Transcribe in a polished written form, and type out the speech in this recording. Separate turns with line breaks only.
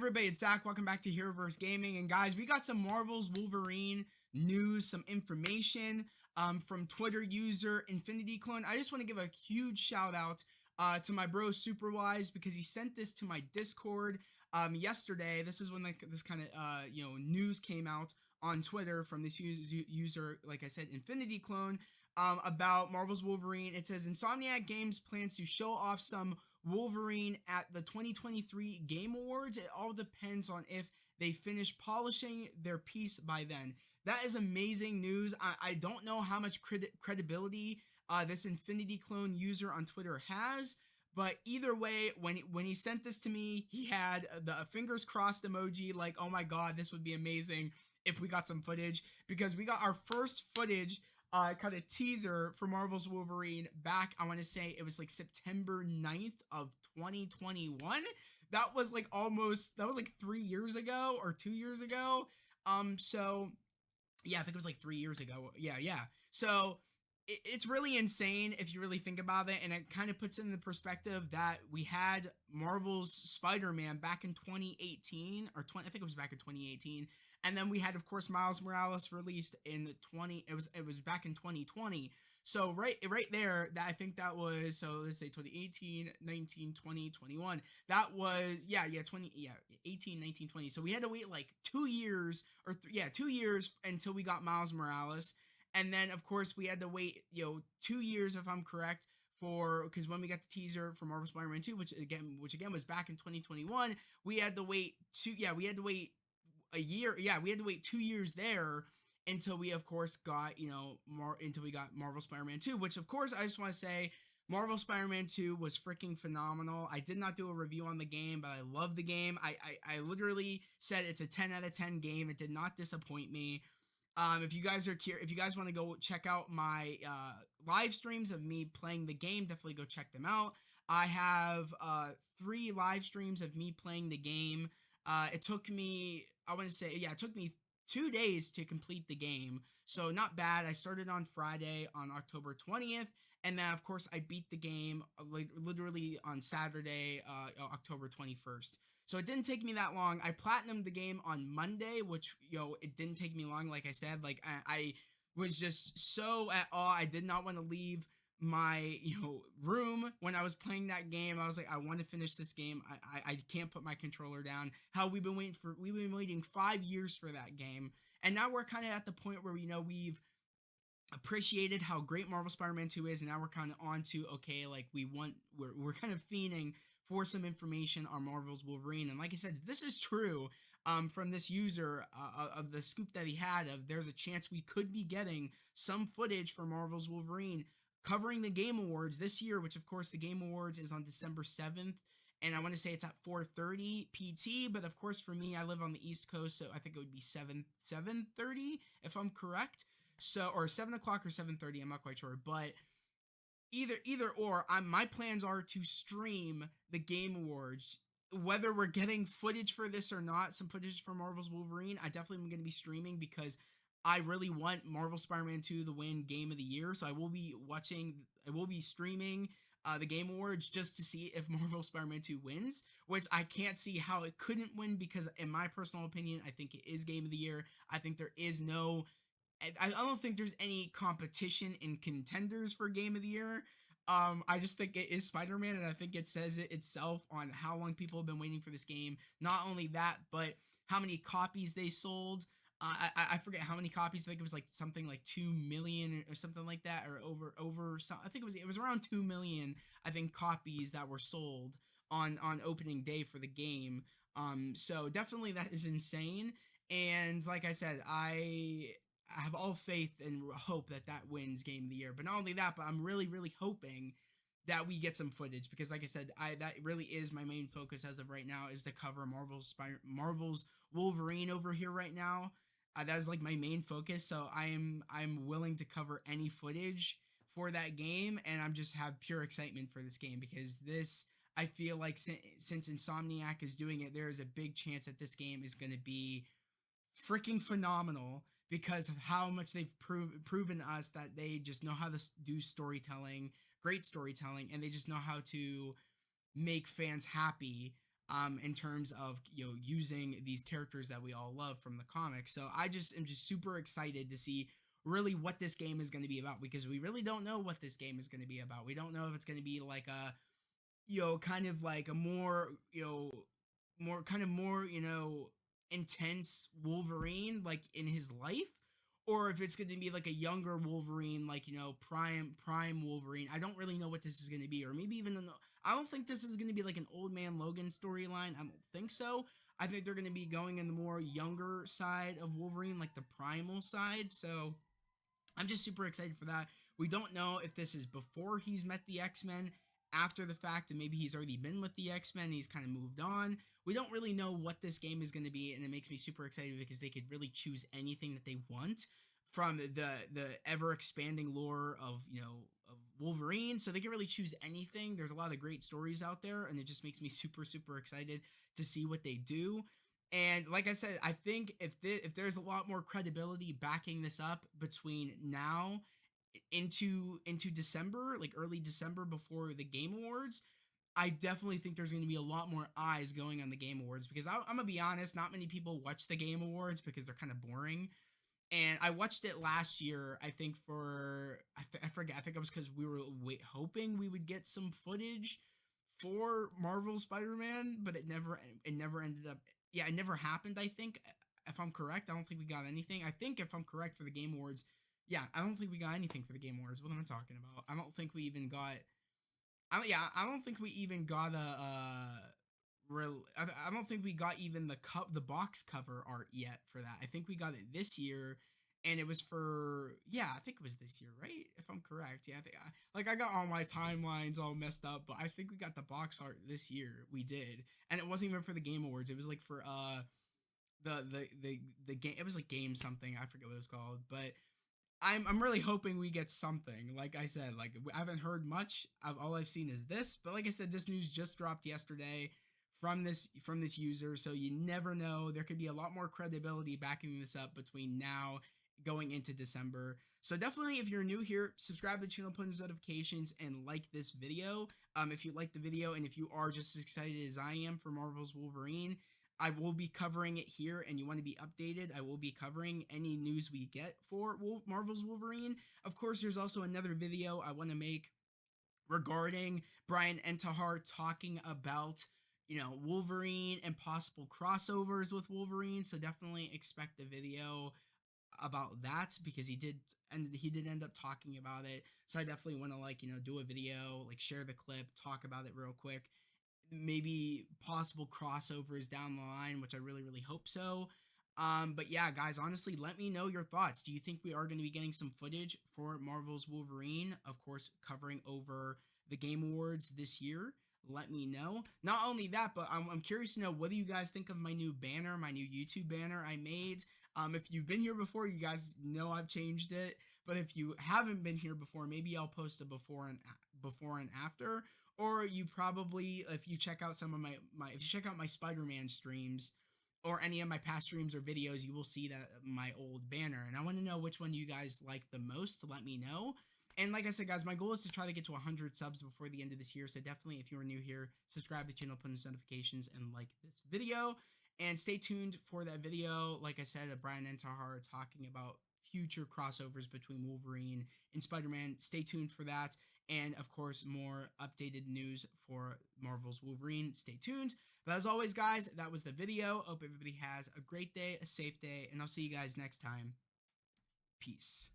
everybody, it's Zach. Welcome back to Heroverse Gaming. And guys, we got some Marvel's Wolverine news, some information from Twitter user Infinity Clone. I just want to give a huge shout out to my bro Superwise because he sent this to my Discord yesterday. This is when this kind of news came out on Twitter from this user, like I said, Infinity Clone, about Marvel's Wolverine. It says Insomniac Games plans to show off some Wolverine at the 2023 Game Awards. It all depends on if they finish polishing their piece by then. That is amazing news. I don't know how much credibility this Infinity Clone user on Twitter has, but either way, when he sent this to me, he had the fingers crossed emoji, like, oh my god, this would be amazing if we got some footage, because we got our first footage kind of teaser for Marvel's Wolverine back, I want to say it was like September 9th of 2021. That was like 3 years ago or 2 years ago. So yeah, I think it was like 3 years ago. Yeah. So it's really insane if you really think about it, and it kind of puts in the perspective that we had Marvel's Spider-Man back in 2018 or I think it was back in 2018, and then we had, of course, Miles Morales released in it was back in 2020. So right there, that I think that was, so let's say 2018, 19, 20, 21. That was 18, 19, 20. So we had to wait like 2 years 2 years until we got Miles Morales. And then, of course, we had to wait, 2 years, if I'm correct, because when we got the teaser for Marvel Spider-Man 2, which again was back in 2021, we had to wait a year. Yeah, we had to wait 2 years there until we, of course, got, until we got Marvel Spider-Man 2, which, of course, I just want to say, Marvel Spider-Man 2 was freaking phenomenal. I did not do a review on the game, but I love the game. I literally said it's a 10 out of 10 game. It did not disappoint me. If you guys are curious, if you guys want to go check out my live streams of me playing the game, definitely go check them out. I have 3 live streams of me playing the game. It took me, it took me 2 days to complete the game, so not bad. I started on Friday on October 20th, and then, of course, I beat the game literally on Saturday, October 21st. So it didn't take me that long. I platinumed the game on Monday, which, it didn't take me long. Like I said, like I was just so at awe. I did not want to leave my, room when I was playing that game. I was like, I want to finish this game. I can't put my controller down. We've been waiting 5 years for that game. And now we're kind of at the point where, we've appreciated how great Marvel Spider-Man 2 is. And now we're kind of on to, okay, like we're kind of fiending for some information on Marvel's Wolverine. And like I said, this is true from this user of the scoop that he had of there's a chance we could be getting some footage for Marvel's Wolverine covering the Game Awards this year, which, of course, the Game Awards is on December 7th. And I want to say it's at 4:30 PT, but of course for me, I live on the East Coast, so I think it would be 7:30 if I'm correct. So, or 7 o'clock or 7:30, I'm not quite sure, but either or, my plans are to stream the Game Awards, whether we're getting footage for this or not. Some footage for Marvel's Wolverine, I definitely am going to be streaming because I really want Marvel Spider-Man 2 to win Game of the Year. So I will be streaming the Game Awards just to see if Marvel Spider-Man 2 wins, which I can't see how it couldn't win, because in my personal opinion, I think it is Game of the Year. I think there is I don't think there's any competition in contenders for Game of the Year. I just think it is Spider-Man, and I think it says it itself on how long people have been waiting for this game. Not only that, but how many copies they sold. I forget how many copies. I think it was like something like 2 million or something like that, or over. I think it was around 2 million. I think copies that were sold on opening day for the game. So definitely that is insane. And like I said, I have all faith and hope that wins Game of the Year. But not only that, but I'm really, really hoping that we get some footage, because like I said, that really is my main focus as of right now, is to cover Marvel's Wolverine over here right now. That is like my main focus. So I'm willing to cover any footage for that game, and I'm just have pure excitement for this game, because this, I feel like since Insomniac is doing it, there is a big chance that this game is going to be freaking phenomenal, because of how much they've proven to us that they just know how to do storytelling, great storytelling, and they just know how to make fans happy in terms of using these characters that we all love from the comics. So I just am just super excited to see really what this game is going to be about, because we really don't know what this game is going to be about. We don't know if it's going to be like a kind of like a more more kind of more intense Wolverine like in his life, or if it's going to be like a younger Wolverine, like prime Wolverine. I don't really know what this is going to be, or maybe even I don't think this is going to be like an old man Logan storyline. I don't think so. I think they're going to be going in the more younger side of Wolverine, like the primal side. So I'm just super excited for that. We don't know if this is before he's met the X-Men, after the fact, and maybe he's already been with the X-Men, he's kind of moved on. We don't really know what this game is going to be, and it makes me super excited because they could really choose anything that they want from the ever expanding lore of of Wolverine. So they can really choose anything. There's a lot of great stories out there, and it just makes me super excited to see what they do. And like I said, I think if there's a lot more credibility backing this up between now into December, like early December before the Game Awards, I definitely think there's going to be a lot more eyes going on the Game Awards, because I'm gonna be honest, not many people watch the Game Awards because they're kind of boring. And I watched it last year. I think for I forget. I think it was because we were hoping we would get some footage for Marvel Spider-Man, but it never ended up. Yeah, it never happened. I think, if I'm correct, I don't think we got anything. I think if I'm correct for the Game Awards, yeah, I don't think we got anything for the Game Awards. What am I talking about? I don't think we even got. I don't think we even got a. I don't think we got even the box cover art yet for that. I think we got it this year, and it was for, yeah, I think it was this year, right? If I'm correct, yeah. I got all my timelines all messed up, but I think we got the box art this year. We did, and it wasn't even for the Game Awards. It was like for the game. It was like game something. I forget what it was called, but I'm really hoping we get something. Like I said, like I haven't heard much. All I've seen is this. But like I said, this news just dropped yesterday from this user, so you never know. There could be a lot more credibility backing this up between now going into December. So definitely, if you're new here, subscribe to the channel, put notifications, and like this video. If you like the video, and if you are just as excited as I am for Marvel's Wolverine, I will be covering it here, and you want to be updated, I will be covering any news we get for Marvel's Wolverine. Of course, there's also another video I want to make regarding Brian Entahar talking about, Wolverine and possible crossovers with Wolverine. So definitely expect a video about that, because he did end up talking about it. So I definitely want to, like, do a video, like share the clip, talk about it real quick, maybe possible crossovers down the line, which I really hope so. But yeah, guys, honestly, let me know your thoughts. Do you think we are going to be getting some footage for Marvel's Wolverine? Of course, covering over the Game Awards this year. Let me know. Not only that, but I'm curious to know, what do you guys think of my new banner, my new YouTube banner I made? If you've been here before, you guys know I've changed it. But if you haven't been here before, maybe I'll post a before and after. Or you probably, if you check out some of if you check out my Spider-Man streams, or any of my past streams or videos, you will see that my old banner. And I want to know which one you guys like the most, to let me know. And like I said, guys, my goal is to try to get to 100 subs before the end of this year. So definitely, if you are new here, subscribe to the channel, put on notifications, and like this video. And stay tuned for that video. Like I said, Brian Entahar talking about future crossovers between Wolverine and Spider-Man. Stay tuned for that. And of course, more updated news for Marvel's Wolverine. Stay tuned. But as always, guys, that was the video. Hope everybody has a great day, a safe day, and I'll see you guys next time. Peace.